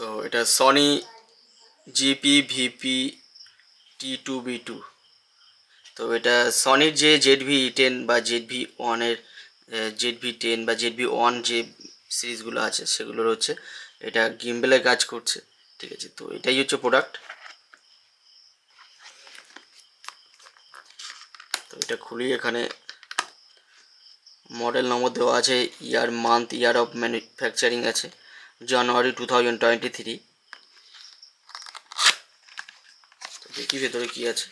তো এটা Sony GP-VPT2BT। তো এটা সনির যে ZV-10 বা ZV-1 ZV-10 বা ZV-1 যে সিরিজগুলো আছে সেগুলোর হচ্ছে এটা গিম্বেলে কাজ করছে। ঠিক আছে, তো এটাই হচ্ছে প্রোডাক্ট। তো এটা খুলি, এখানে মডেল নম্বর দেওয়া আছে, ইয়ার অফ ম্যানুফ্যাকচারিং আছে জানুয়ারি 2023। তো দেখি ভেতরে কি আছে।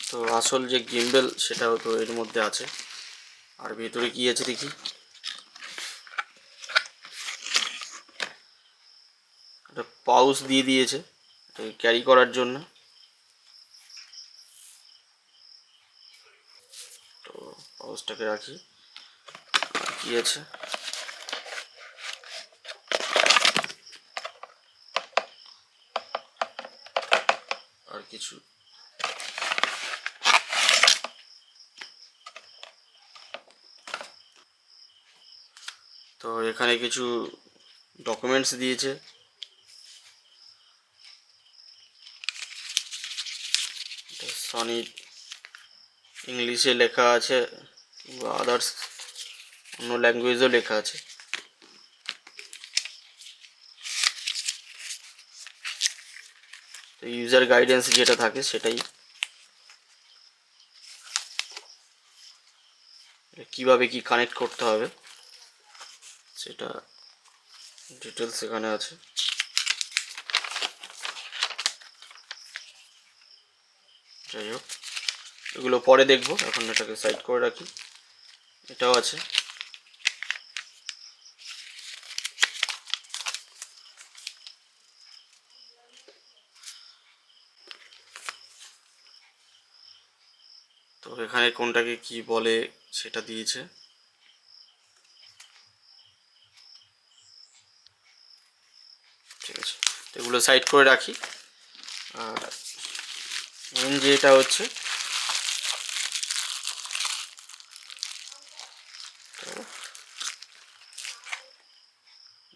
তো আসল যে গিম্বেল সেটাও তো এর মধ্যে আছে। আর ভেতরে কি আছে দেখি। একটা পাউচ দিয়ে দিয়েছে ক্যারি করার জন্য। তো পাউচটাকে রাখি। আর কি আছে, আর কিছু তো এখানে কিছু ডকুমেন্টস দিয়েছে। সনি ইংলিশে লেখা আছে কিংবা আদার্স অন্য ল্যাঙ্গুয়েজও লেখা আছে। তো ইউজার গাইডেন্স যেটা থাকে সেটাই, কিভাবে কি কানেক্ট করতে হবে সেটা ডিটেলস এখানে আছে। যাই হোক, এগুলো পরে দেখবো, এখন এটাকে সাইড করে রাখি। এটাও আছে। তো এখানে কোনটাকে কি বলে সেটা দিয়েছে। ঠিক আছে, তো এগুলো সাইড করে রাখি। আর মেন যেটা হচ্ছে,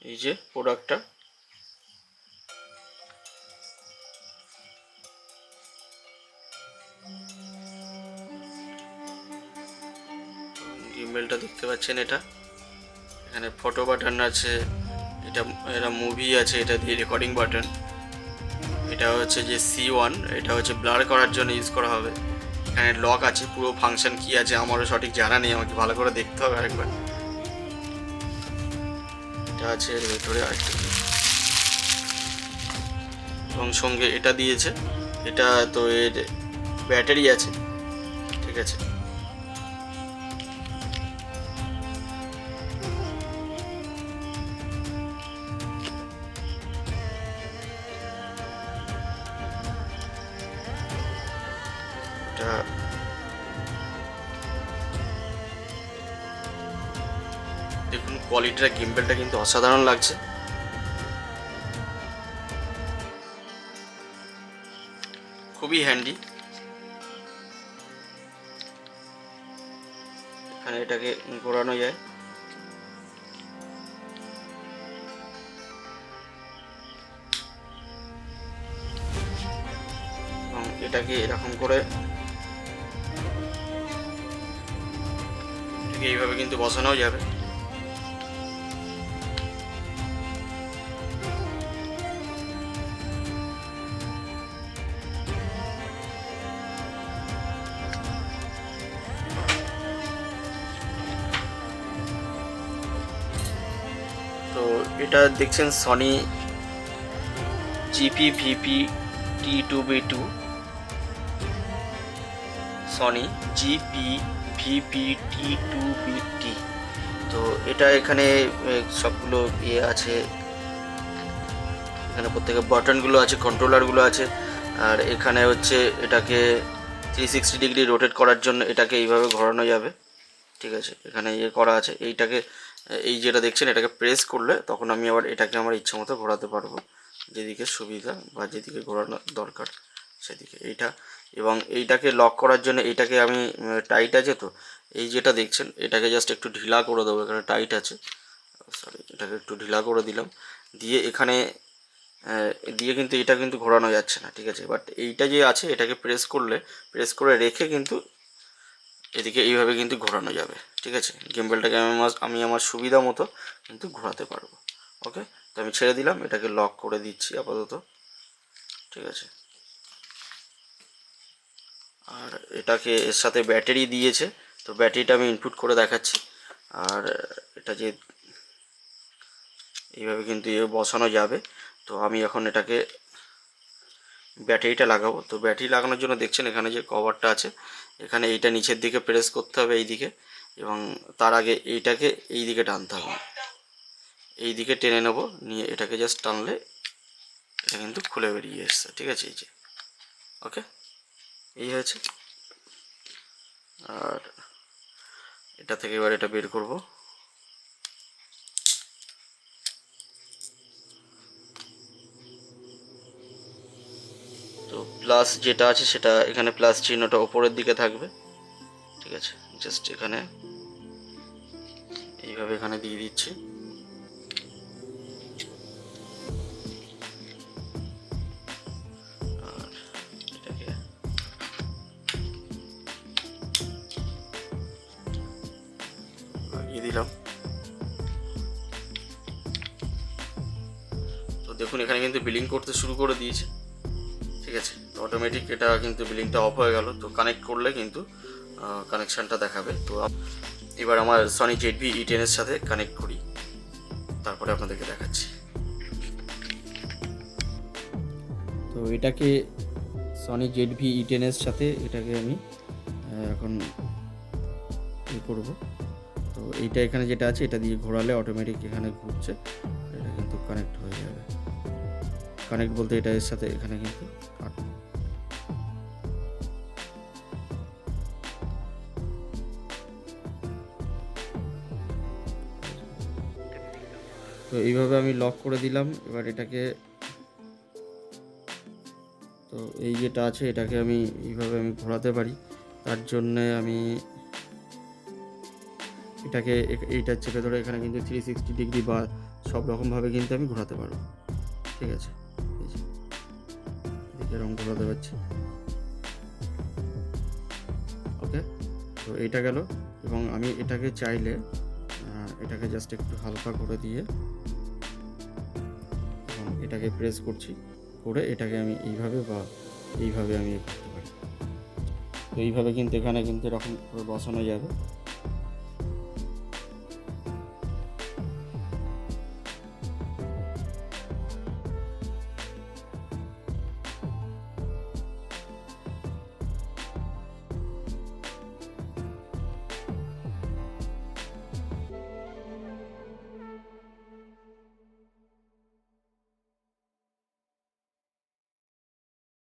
এই যে প্রোডাক্টটা, ইমেলটা দেখতে পাচ্ছেন। এটা এখানে ফটো বাটন আছে, এটা মুভি আছে, এটা দিয়ে রেকর্ডিং বাটন। এটা হচ্ছে যে C1, এটা হচ্ছে ব্লার করার জন্য ইউজ করা হবে। এখানে লক আছে, পুরো ফাংশন কি আছে আমারও সঠিক জানা নেই, আমাকে ভালো করে দেখতে হবে আরেকবার। এটা আছে এর ভেতরে আরেকটা, এবং সঙ্গে এটা দিয়েছে। এটা তো এর ব্যাটারি আছে। ঠিক আছে, এটা দেখুন কোয়ালিটিটা, গিম্বেলটা কিন্তু অসাধারণ লাগছে। খুবই হ্যান্ডি। এখানে এটাকে ঘোরানো যায়। এবং এটাকে এরকম করে এটাকে এইভাবে কিন্তু বসানো যাবে। তো এটা দেখছেন সনি GP-VPT2BT, সনি GP-VPT2BT। তো এটা এখানে সবগুলো ইয়ে আছে, এখানে প্রত্যেকে বাটনগুলো আছে, কন্ট্রোলারগুলো আছে। আর এখানে হচ্ছে এটাকে 360 ডিগ্রি রোটেট করার জন্য এটাকে এইভাবে ঘোরানো যাবে। ঠিক আছে, এখানে ইয়ে করা আছে। এইটাকে, এই যেটা দেখছেন এটাকে প্রেস করলে তখন আমি আবার এটাকে আমার ইচ্ছা মতো ঘোরাতে পারবো, যেদিকে সুবিধা বা যেদিকে ঘোরানো দরকার সেদিকে। এইটা এবং এইটাকে লক করার জন্য এইটাকে আমি টাইট আছে তো, এই যেটা দেখছেন এটাকে জাস্ট একটু ঢিলা করে দেবো, এখানে টাইট আছে, সরি এটাকে একটু ঢিলা করে দিলাম, দিয়ে এখানে দিয়ে কিন্তু এটা কিন্তু ঘোরানো যাচ্ছে না, ঠিক আছে। বাট এইটা যে আছে এটাকে প্রেস করে রেখে কিন্তু এদিকে এইভাবে কিন্তু ঘোরানো যাবে, ঠিক আছে। গিম্বেলটাকে আমি আমার সুবিধা মতো কিন্তু ঘোরাতে পারবো। ওকে, তো আমি ছেড়ে দিলাম, এটাকে লক করে দিচ্ছি আপাতত, ঠিক আছে। আর এটাকে এর সাথে ব্যাটারি দিয়েছে, তো ব্যাটারিটা আমি ইনপুট করে দেখাচ্ছি। আর এটা যে এইভাবে কিন্তু বসানো যাবে। তো আমি এখন এটাকে ব্যাটারিটা লাগাবো। তো ব্যাটারি লাগানোর জন্য দেখছেন এখানে যে কভারটা আছে, এখানে এইটা নিচের দিকে প্রেস করতে হবে এই দিকে, এবং তার আগে এইটাকে এই দিকে টানতে হবে, এই দিকে টেনে নেব, নিয়ে এটাকে জাস্ট টানলে এটা কিন্তু খুলে বেরিয়ে এসছে, ঠিক আছে। এই যে ওকে, এই হয়েছে। আর এটা থেকে এবার এটা বের করব। তো প্লাস যেটা আছে সেটা এখানে প্লাস চিহ্নটা ওপরের দিকে থাকবে, ঠিক আছে। জাস্ট এখানে এইভাবে এখানে দিয়ে দিচ্ছি। আর এটাকে লাগিয়ে দিলাম। তো দেখুন এখানে কিন্তু বিলিং করতে শুরু করে দিয়েছে, ঠিক আছে। তো অটোমেটিক এটা কিন্তু বিলিংটা অফ হয়ে গেল। তো কানেক্ট করলে কিন্তু কানেকশানটা দেখাবে। তো এবার আমার সনি ZV-E10 এর সাথে কানেক্ট করি, তারপরে আপনাদেরকে দেখাচ্ছি। তো এটাকে সনি ZV-E10 এর সাথে এটাকে আমি এখন করব। তো এইটা এখানে যেটা আছে এটা দিয়ে ঘোরালে অটোমেটিক এখানে ঘুরছে, এটা কিন্তু কানেক্ট হয়ে যাবে। কানেক্ট বলতে এটা এর সাথে এখানে কিন্তু তো এইভাবে আমি লক করে দিলাম। এবার এটাকে, তো এই যেটা আছে এটাকে আমি এইভাবে আমি ঘোরাতে পারি। তার জন্যে আমি এটাকে এইটা চেপে ধরে এখানে কিন্তু 360 ডিগ্রি বা সব রকমভাবে কিন্তু আমি ঘোরাতে পারবো, ঠিক আছে। এই যে এদিকে এরকম ঘোরাতে পারছি, ওকে। তো এইটা গেল। এবং আমি এটাকে চাইলে এটাকে জাস্ট একটু হালকা করে দিয়ে এবং এটাকে প্রেস করছি, করে এটাকে আমি এইভাবে বা এইভাবে আমি করতে পারি। তো এইভাবে কিন্তু এখানে কিন্তু এরকম করে বসানো যাবে।